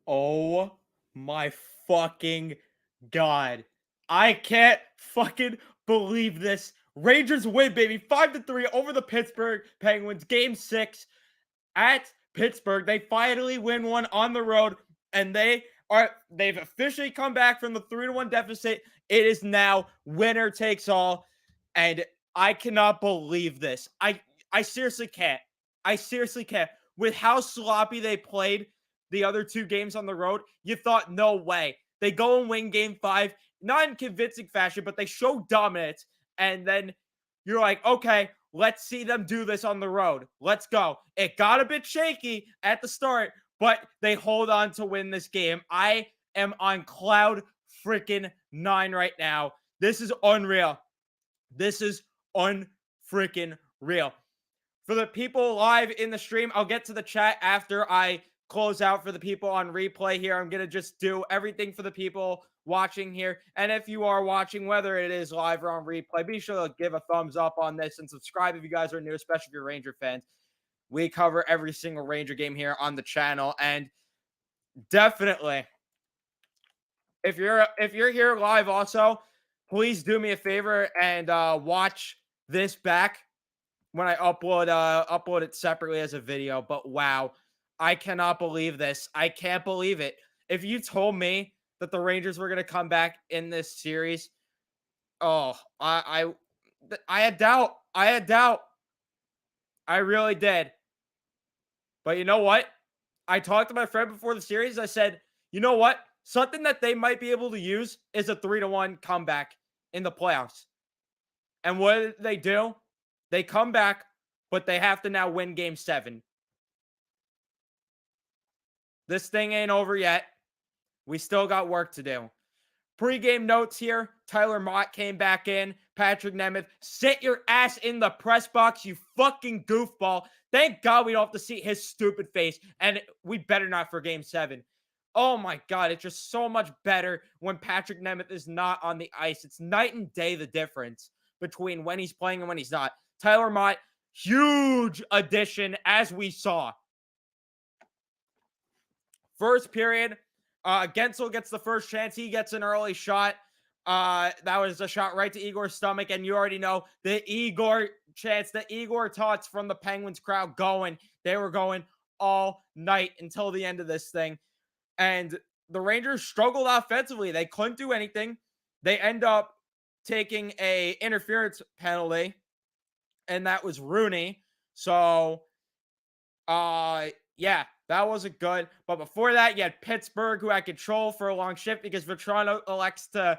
Oh my fucking god. I can't fucking believe this. Rangers win, baby. 5-3 over the Pittsburgh Penguins. Game 6 at Pittsburgh. They finally win one on the road, and they've officially come back from the 3-1 deficit. It is now winner takes all, and I cannot believe this. I seriously can't. I seriously can't. With how sloppy they played the other two games on the road, you thought no way. They go and win game 5, not in convincing fashion, but they show dominance, and then you're like, okay, let's see them do this on the road. Let's go. It got a bit shaky at the start, but they hold on to win this game. I am on cloud freaking 9 right now. This is unreal. This is unfreaking real. For the people live in the stream, I'll get to the chat after I close out. For the people on replay here, I'm going to just do everything for the people watching here. And if you are watching, whether it is live or on replay, be sure to give a thumbs up on this and subscribe if you guys are new, especially if you're Ranger fans. We cover every single Ranger game here on the channel. And definitely, if you're here live also, please do me a favor and watch this back when I upload it separately as a video. But wow, I cannot believe this. I can't believe it. If you told me that the Rangers were going to come back in this series, oh, I had doubt. I had doubt. I really did. But you know what? I talked to my friend before the series. I said, you know what? Something that they might be able to use is a 3-1 comeback in the playoffs. And what did they do? They come back, but they have to now win game 7. This thing ain't over yet. We still got work to do. Pre-game notes here. Tyler Mott came back in. Patrick Nemeth, sit your ass in the press box, you fucking goofball. Thank God we don't have to see his stupid face. And we better not for game 7. Oh my God, it's just so much better when Patrick Nemeth is not on the ice. It's night and day the difference between when he's playing and when he's not. Tyler Mott, huge addition as we saw. First period, Gensel gets the first chance. He gets an early shot. That was a shot right to Igor's stomach. And you already know the Igor chance, the Igor taunts from the Penguins crowd going. They were going all night until the end of this thing. And the Rangers struggled offensively. They couldn't do anything. They end up taking a interference penalty, and that was Rooney. So, yeah, that wasn't good. But before that, you had Pittsburgh, who had control for a long shift because Vetrano elects to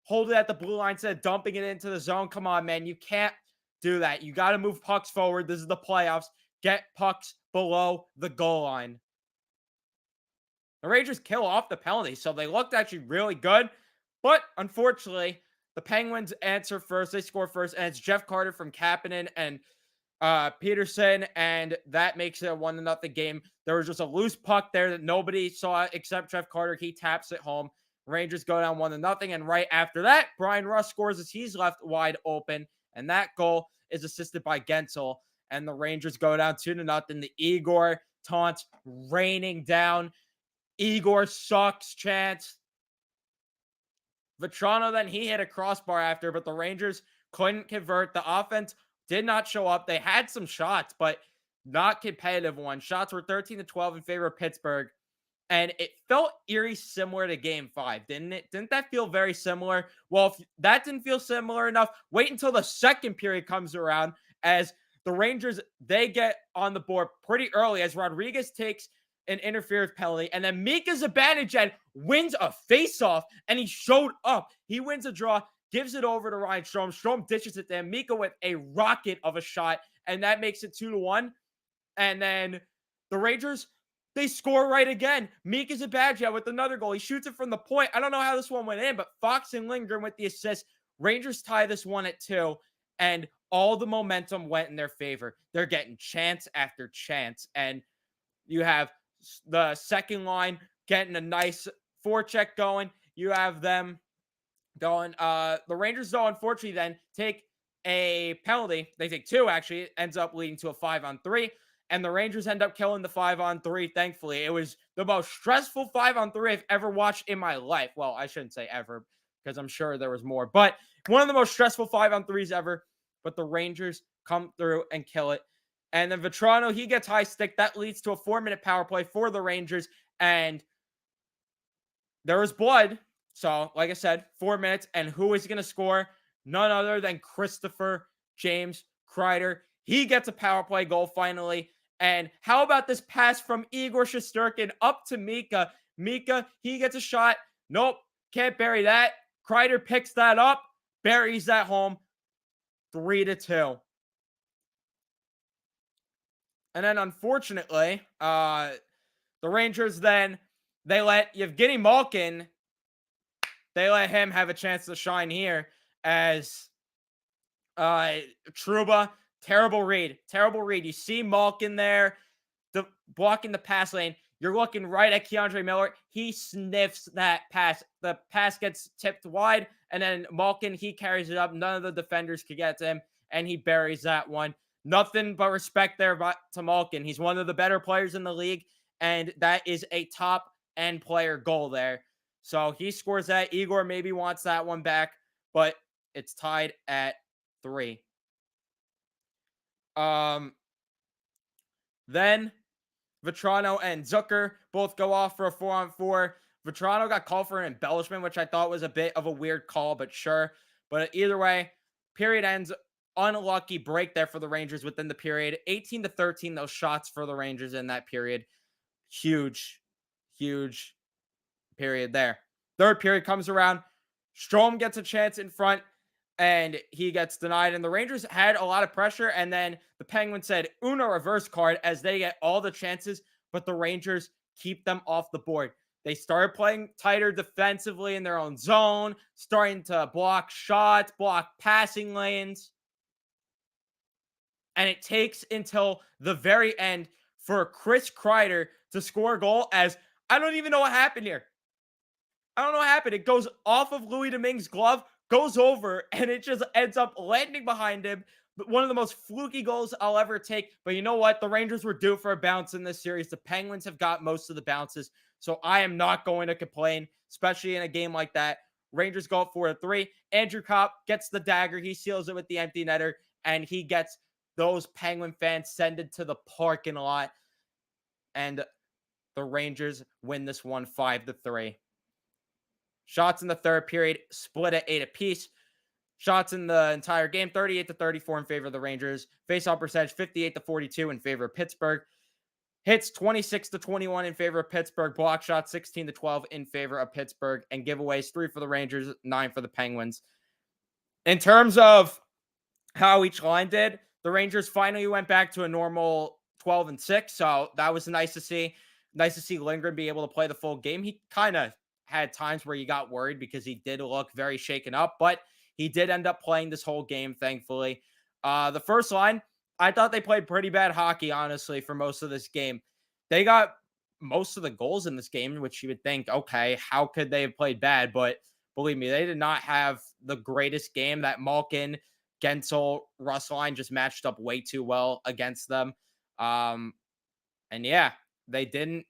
hold it at the blue line instead of dumping it into the zone. Come on, man. You can't do that. You got to move pucks forward. This is the playoffs. Get pucks below the goal line. The Rangers kill off the penalty, so they looked actually really good. But unfortunately, the Penguins answer first. They score first, and it's Jeff Carter from Kapanen and Peterson, and that makes it a 1-0 game. There was just a loose puck there that nobody saw except Jeff Carter. He taps it home. Rangers go down 1-0, and right after that, Brian Russ scores as he's left wide open, and that goal is assisted by Gensel, and the Rangers go down 2-0. The Igor taunts raining down. Igor sucks chance. Vetrano, then he hit a crossbar after, but the Rangers couldn't convert. The offense did not show up. They had some shots, but not competitive ones. Shots were 13-12 in favor of Pittsburgh. And it felt eerie similar to game 5, didn't it? Didn't that feel very similar? Well, if that didn't feel similar enough, wait until the second period comes around as the Rangers, they get on the board pretty early as Rodriguez takes an interference penalty. And then Mika Zibanejad wins a faceoff, and he showed up. He wins a draw, gives it over to Ryan Strome. Strome dishes it to him. Mika with a rocket of a shot, and that makes it 2-1. And then the Rangers, they score right again. Mika Zibanejad with another goal. He shoots it from the point. I don't know how this one went in, but Fox and Lindgren with the assist. Rangers tie this one at 2, and all the momentum went in their favor. They're getting chance after chance, and you have the second line getting a nice forecheck going. You have them going. The Rangers, though, unfortunately, then take a penalty. They take 2, actually. It ends up leading to a 5-on-3. and the Rangers end up killing the 5-on-3. Thankfully, it was the most stressful 5-on-3 I've ever watched in my life. Well, I shouldn't say ever, because I'm sure there was more, but one of the most stressful 5-on-3s ever. But the Rangers come through and kill it. And then Vetrano, he gets high stick. That leads to a 4-minute power play for the Rangers. And there was blood. So, like I said, 4 minutes. And who is going to score? None other than Christopher James Kreider. He gets a power play goal finally. And how about this pass from Igor Shesterkin up to Mika? Mika, he gets a shot. Nope, can't bury that. Kreider picks that up, buries that home. 3-2. And then, unfortunately, the Rangers then, they let Yevgeny Malkin, they let him have a chance to shine here as Trouba, terrible read. Terrible read. You see Malkin there, blocking the pass lane. You're looking right at Keandre Miller. He sniffs that pass. The pass gets tipped wide, and then Malkin, he carries it up. None of the defenders could get to him, and he buries that one. Nothing but respect there to Malkin. He's one of the better players in the league, and that is a top-end player goal there. So he scores that. Igor maybe wants that one back, but it's tied at 3. Then Vetrano and Zucker both go off for a 4-on-4. Vetrano got called for an embellishment, which I thought was a bit of a weird call, but sure. But either way, period ends. Unlucky break there for the Rangers within the period. 18-13, those shots for the Rangers in that period. Huge period there. Third period comes around. Strome gets a chance in front, and he gets denied. And the Rangers had a lot of pressure, and then the Penguins said Uno reverse card as they get all the chances, but the Rangers keep them off the board. They started playing tighter defensively in their own zone, starting to block shots, block passing lanes. And it takes until the very end for Chris Kreider to score a goal, as I don't even know what happened here. I don't know what happened. It goes off of Louis Domingue's glove, goes over, and it just ends up landing behind him. But one of the most fluky goals I'll ever take. But you know what? The Rangers were due for a bounce in this series. The Penguins have got most of the bounces, so I am not going to complain, especially in a game like that. Rangers go up 4-3. Andrew Kopp gets the dagger. He seals it with the empty netter, and he gets those Penguin fans sended to the parking lot. And the Rangers win this one 5-3. Shots in the third period split at 8 apiece. Shots in the entire game, 38-34 in favor of the Rangers. Face-off percentage, 58-42 in favor of Pittsburgh. Hits, 26-21 in favor of Pittsburgh. Block shots, 16-12 in favor of Pittsburgh. And giveaways, 3 for the Rangers, 9 for the Penguins. In terms of how each line did, the Rangers finally went back to a normal 12-6, so that was nice to see. Nice to see Lindgren be able to play the full game. He kind of had times where you got worried because he did look very shaken up, but he did end up playing this whole game, thankfully. The first line, I thought they played pretty bad hockey, honestly, for most of this game. They got most of the goals in this game, which you would think, okay, how could they have played bad? But believe me, they did not have the greatest game. That Malkin, Gensel, Russ line just matched up way too well against them. And yeah, they didn't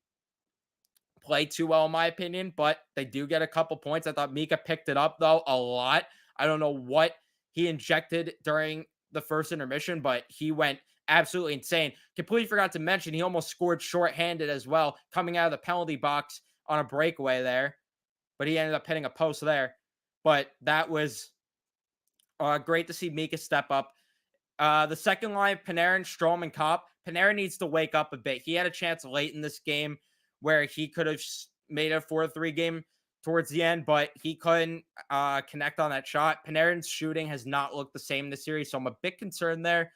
play too well, in my opinion, but they do get a couple points. I thought Mika picked it up, though, a lot. I don't know what he injected during the first intermission, but he went absolutely insane. Completely forgot to mention, he almost scored shorthanded as well, coming out of the penalty box on a breakaway there, but he ended up hitting a post there. But that was great to see Mika step up. The second line, Panarin, Strome, and Kopp. Panarin needs to wake up a bit. He had a chance late in this game where he could have made a 4-3 game towards the end, but he couldn't connect on that shot. Panarin's shooting has not looked the same this series, so I'm a bit concerned there,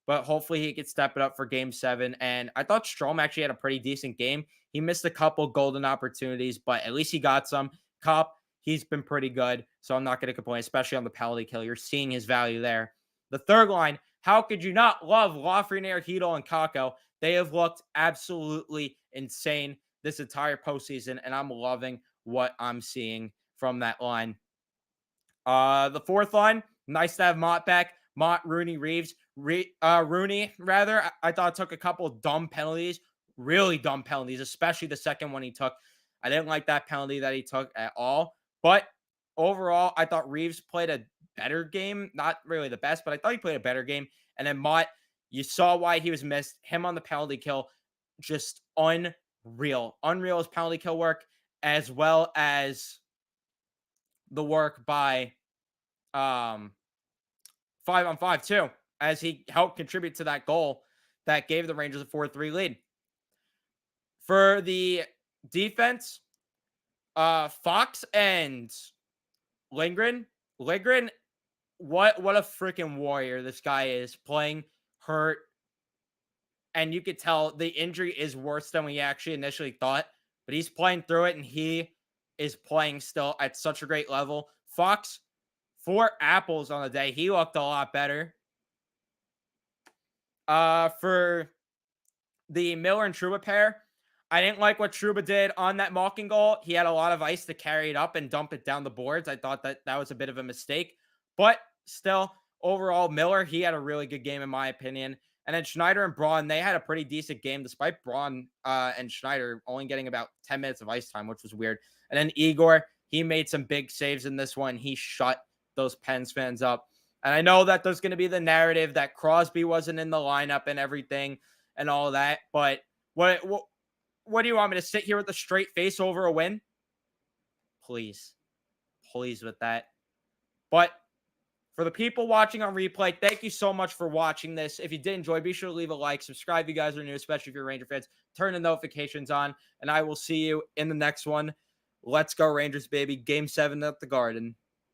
but hopefully he can step it up for Game 7. And I thought Strome actually had a pretty decent game. He missed a couple golden opportunities, but at least he got some. Kopp, he's been pretty good, so I'm not going to complain, especially on the penalty kill. You're seeing his value there. The third line, how could you not love Lafreniere, Hedl, and Kakko? They have looked absolutely insane this entire postseason, and I'm loving what I'm seeing from that line. The fourth line, nice to have Mott back. Mott, Rooney, Reeves. Rooney, rather, I thought took a couple of dumb penalties, really dumb penalties, especially the second one he took. I didn't like that penalty that he took at all. But overall, I thought Reeves played a better game. Not really the best, but I thought he played a better game. And then Mott, you saw why he was missed. Him on the penalty kill, just unreal. Unreal as penalty kill work, as well as the work by 5-on-5 too, as he helped contribute to that goal that gave the Rangers a 4-3 lead. For the defense, Fox and Lindgren. Lindgren, what a freaking warrior this guy is, playing hurt. And you could tell the injury is worse than we actually initially thought, but he's playing through it and he is playing still at such a great level. Fox, 4 apples on the day. He looked a lot better. For the Miller and Trouba pair, I didn't like what Trouba did on that Malkin goal. He had a lot of ice to carry it up and dump it down the boards. I thought that was a bit of a mistake, but still, overall, Miller, he had a really good game in my opinion. And then Schneider and Braun, they had a pretty decent game, despite Braun and Schneider only getting about 10 minutes of ice time, which was weird. And then Igor, he made some big saves in this one. He shut those Pens fans up. And I know that there's going to be the narrative that Crosby wasn't in the lineup and everything and all that, but what do you want me to sit here with a straight face over a win? Please with that. But for the people watching on replay, thank you so much for watching this. If you did enjoy, be sure to leave a like, subscribe if you guys are new, especially if you're Ranger fans. Turn the notifications on, and I will see you in the next one. Let's go Rangers, baby. Game 7 at the Garden.